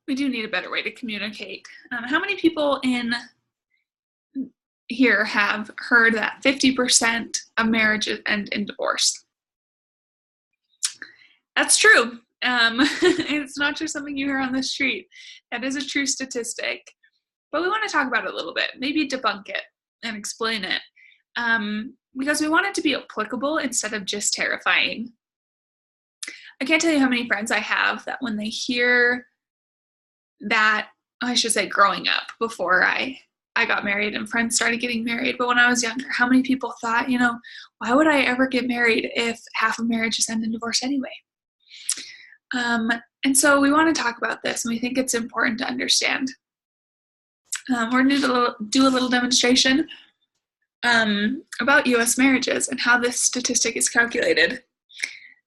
we do need a better way to communicate. How many people in here have heard that 50% of marriages end in divorce? That's true. It's not just something you hear on the street. That is a true statistic. But we want to talk about it a little bit, maybe debunk it and explain it, because we want it to be applicable instead of just terrifying. I can't tell you how many friends I have that when they hear that, I should say growing up before I got married and friends started getting married, but when I was younger, how many people thought, why would I ever get married if half of marriages end in divorce anyway? And so we want to talk about this, and we think it's important to understand. We're going to do a little demonstration about U.S. marriages and how this statistic is calculated.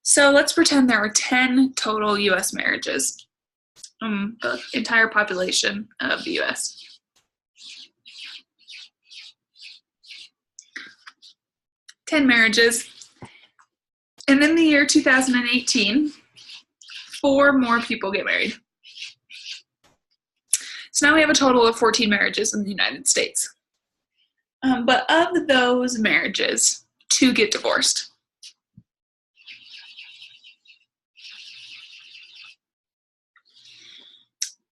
So let's pretend there are 10 total U.S. marriages, the entire population of the U.S. Marriages. And in the year 2018, 4 more people get married. So now we have a total of 14 marriages in the United States. But of those marriages, 2 get divorced.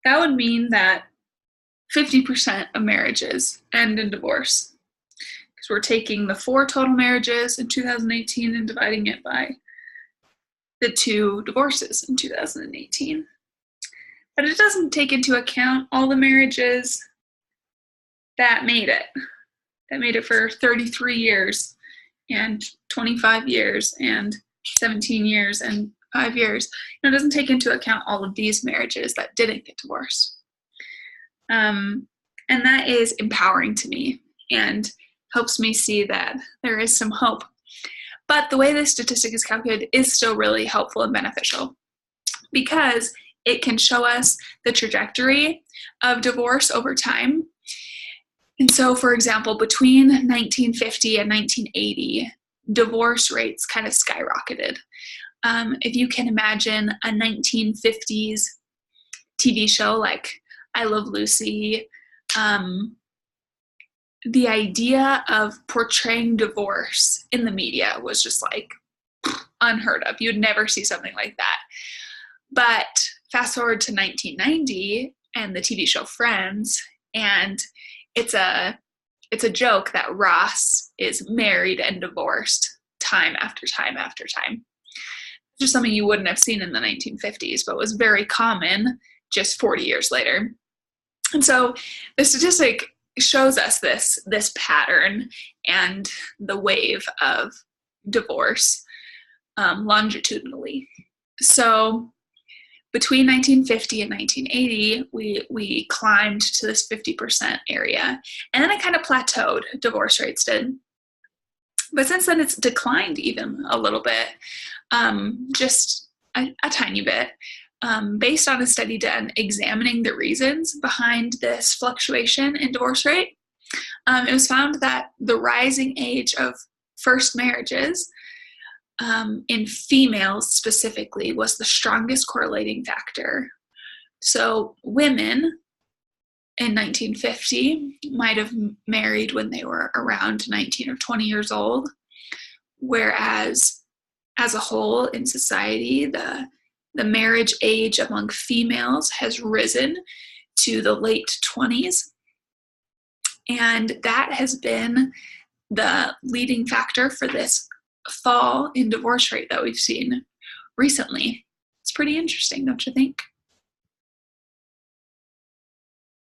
That would mean that 50% of marriages end in divorce. Because we're taking the 4 total marriages in 2018 and dividing it by the 2 divorces in 2018. But it doesn't take into account all the marriages that made it for 33 years and 25 years and 17 years and 5 years. It doesn't take into account all of these marriages that didn't get divorced. And that is empowering to me and helps me see that there is some hope. But the way this statistic is calculated is still really helpful and beneficial because it can show us the trajectory of divorce over time. And so, for example, between 1950 and 1980, divorce rates kind of skyrocketed. If you can imagine a 1950s TV show like I Love Lucy, the idea of portraying divorce in the media was just like unheard of. You'd never see something like that. But fast forward to 1990 and the TV show Friends, and it's a joke that Ross is married and divorced time after time after time. Just something you wouldn't have seen in the 1950s, but was very common just 40 years later. And so the statistic shows us this pattern and the wave of divorce longitudinally. So between 1950 and 1980, we climbed to this 50% area, and then it kind of plateaued, divorce rates did. But since then, it's declined even a little bit, just a tiny bit, based on a study done examining the reasons behind this fluctuation in divorce rate. It was found that the rising age of first marriages in females specifically was the strongest correlating factor. So women in 1950 might have married when they were around 19 or 20 years old, whereas as a whole in society, the marriage age among females has risen to the late 20s. And that has been the leading factor for this fall in divorce rate that we've seen recently. It's pretty interesting, don't you think?